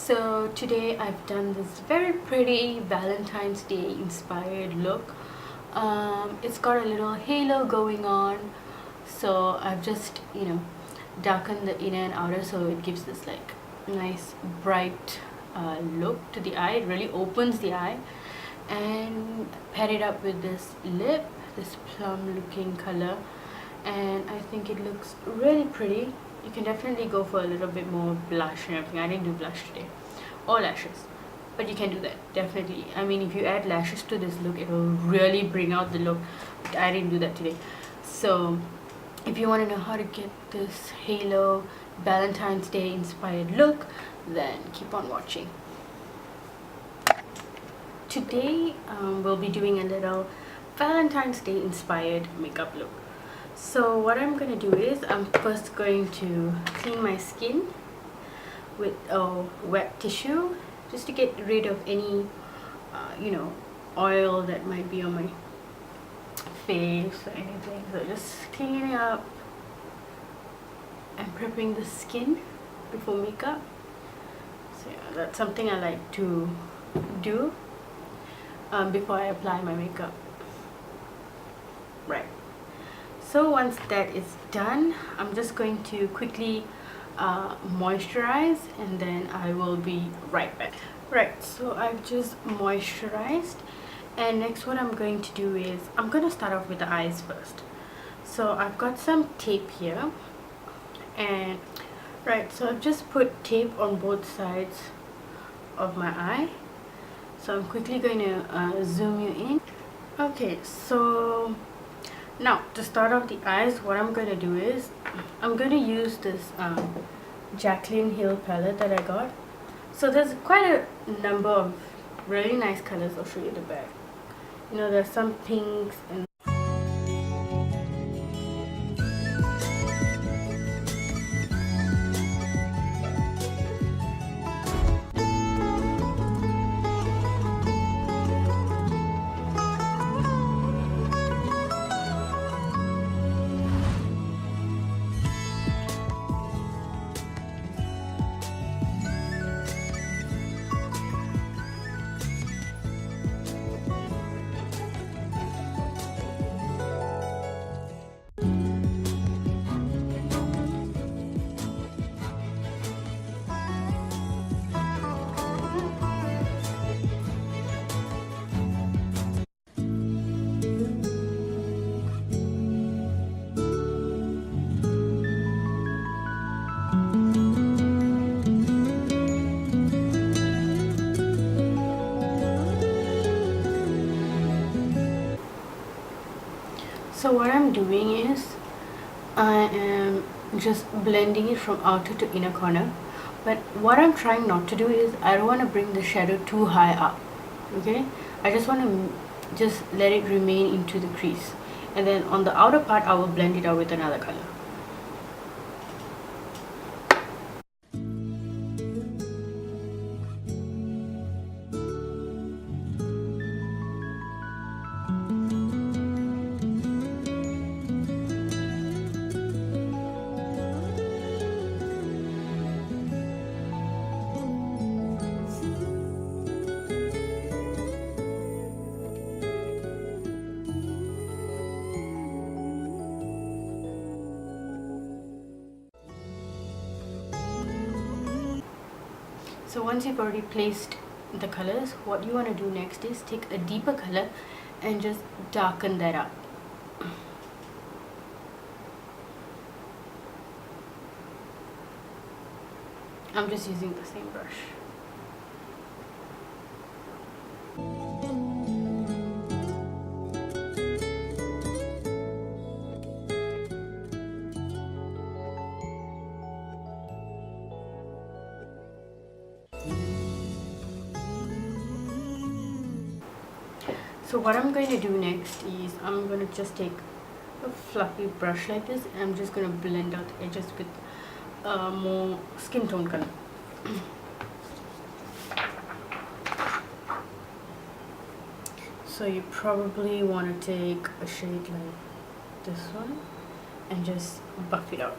So today I've done this very pretty Valentine's Day inspired look. It's got a little halo going on, so I've just darkened the inner and outer so it gives this like nice bright look to the eye. It really opens the eye, and paired it up with this lip, this plum looking color, and I think it looks really pretty. You can definitely go for a little bit more blush and everything. I didn't do blush today, or lashes, but you can do that definitely. I mean, if you add lashes to this look, it will really bring out the look, but I didn't do that today. So if you want to know how to get this halo Valentine's Day inspired look, then keep on watching. Today we'll be doing a little Valentine's Day inspired makeup look. So what I'm going to do is I'm first going to clean my skin with a wet tissue just to get rid of any oil that might be on my face or anything. So just cleaning it up and prepping the skin before makeup. So yeah, that's something I like to do before I apply my makeup. Right. So once that is done, I'm just going to quickly moisturize, and then I will be right back. Right, so I've just moisturized, and next what I'm going to do is I'm going to start off with the eyes first. So I've got some tape here, and right, so I've just put tape on both sides of my eye. So I'm quickly going to zoom you in. Okay, so now to start off the eyes, what I'm going to do is I'm going to use this Jaclyn Hill palette that I got. So there's quite a number of really nice colors. I'll show you the back. There's some pinks and so what I'm doing is I am just blending it from outer to inner corner, but what I'm trying not to do is I don't want to bring the shadow too high up. Okay, I just want to just let it remain into the crease, and then on the outer part I will blend it out with another color. So once you've already placed the colors, what you want to do next is take a deeper color and just darken that up. I'm just using the same brush. So what I'm going to do next is I'm going to just take a fluffy brush like this, and I'm just going to blend out the edges with more skin tone color. So you probably want to take a shade like this one and just buff it out.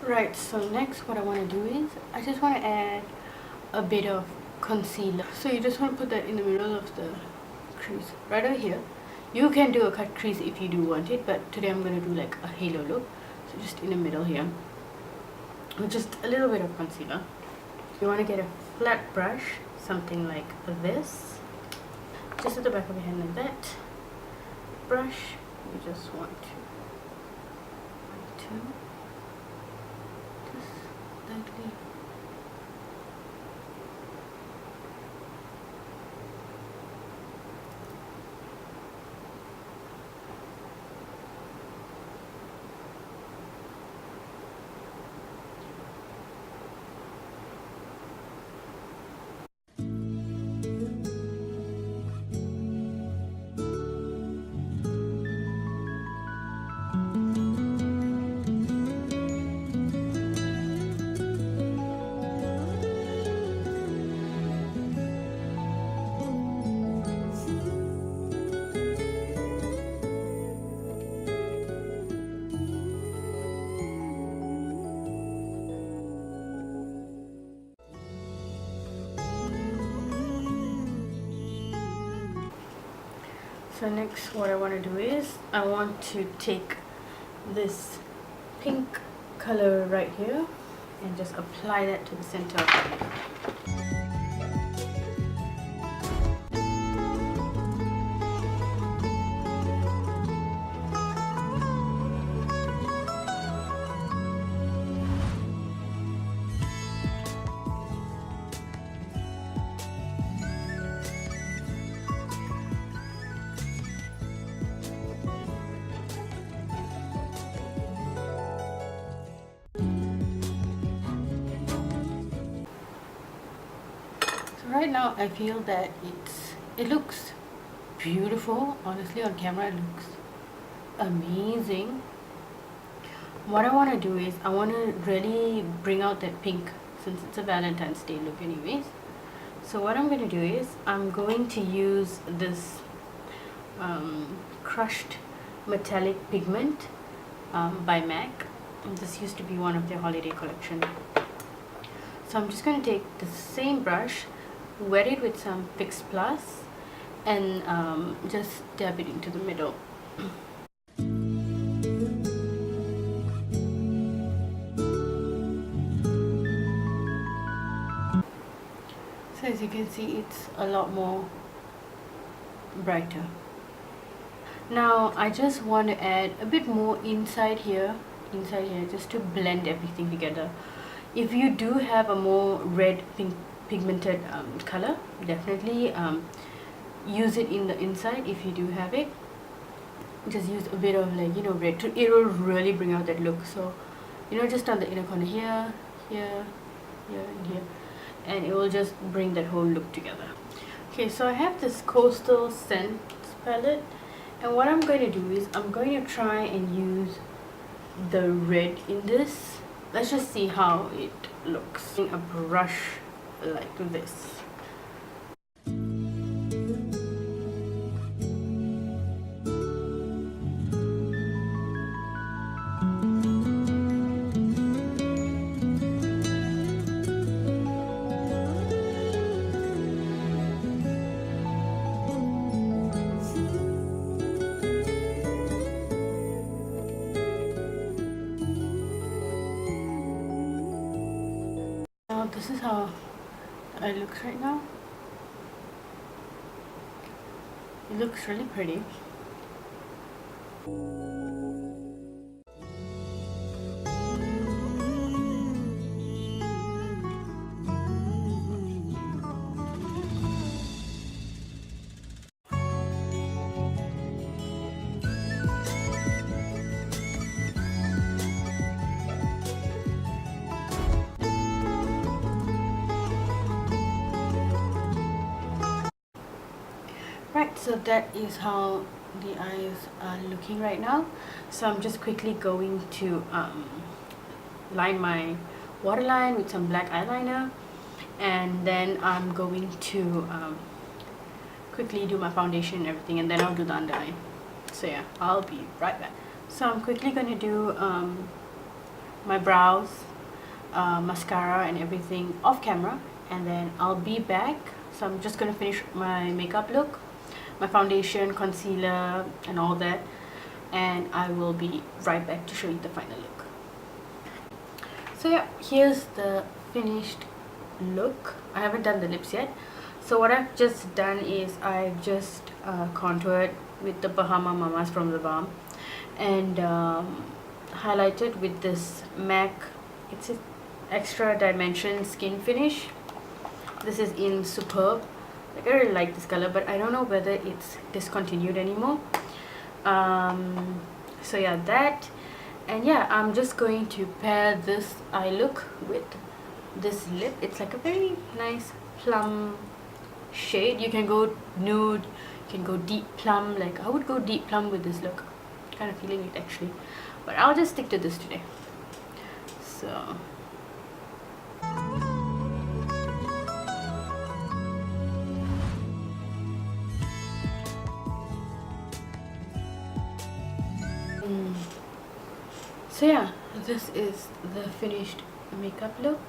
Right, so next what I want to do is I just want to add a bit of concealer. So you just want to put that in the middle of the crease right over here. You can do a cut crease if you do want it, but today I'm going to do like a halo look. So just in the middle here with just a little bit of concealer. You want to get a flat brush, something like this, just at the back of your hand like that. Brush, you just want to just lightly So next what I want to do is I want to take this pink color right here and just apply that to the center of the lid. Right now I feel that it looks beautiful. Honestly, on camera it looks amazing. What I want to do is I want to really bring out that pink, since it's a Valentine's Day look anyways. So what I'm going to do is I'm going to use this crushed metallic pigment by MAC. This used to be one of their holiday collection. So I'm just going to take the same brush, wet it with some Fix Plus, and just dab it into the middle. So as you can see, it's a lot more brighter. Now I just want to add a bit more inside here, just to blend everything together. If you do have a more red pink pigmented color, definitely use it in the inside. If you do have it, just use a bit of, like, you know, red. It will really bring out that look. So, you know, just on the inner corner here, here, here, and here, and it will just bring that whole look together. Okay, so I have this Coastal Scents palette, and what I'm going to do is I'm going to try and use the red in this. Let's just see how it looks. A brush like this. Now this is how it looks right now. It looks really pretty. Right, so that is how the eyes are looking right now. So I'm just quickly going to line my waterline with some black eyeliner, and then I'm going to quickly do my foundation and everything, and then I'll do the under eye. So yeah, I'll be right back. So I'm quickly going to do my brows, mascara and everything off camera, and then I'll be back. So I'm just gonna finish my makeup look, my foundation, concealer and all that, and I will be right back to show you the final look. So yeah, here's the finished look. I haven't done the lips yet. So what I've just done is I've just contoured with the Bahama Mamas from the Balm, and highlighted with this MAC, it's an extra dimension skin finish. This is in Superb. Like, I really like this color, but I don't know whether it's discontinued anymore. So yeah, that, and yeah, I'm just going to pair this eye look with this lip. It's like a very nice plum shade. You can go nude, you can go deep plum. Like, I would go deep plum with this look. Kind of feeling it actually, but I'll just stick to this today. So so yeah, this is the finished makeup look.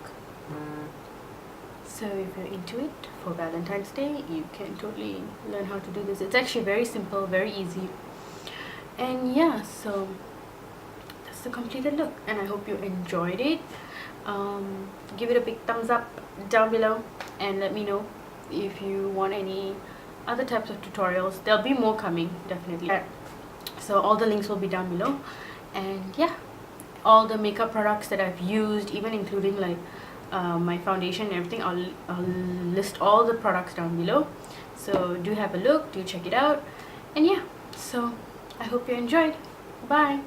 So if you're into it for Valentine's Day, you can totally learn how to do this. It's actually very simple, very easy. And yeah, so that's the completed look, and I hope you enjoyed it. Give it a big thumbs up down below, and let me know if you want any other types of tutorials. There'll be more coming, definitely. So all the links will be down below, and yeah, all the makeup products that I've used, even including like my foundation and everything, I'll list all the products down below. So do have a look, do check it out, and yeah, so I hope you enjoyed. Bye.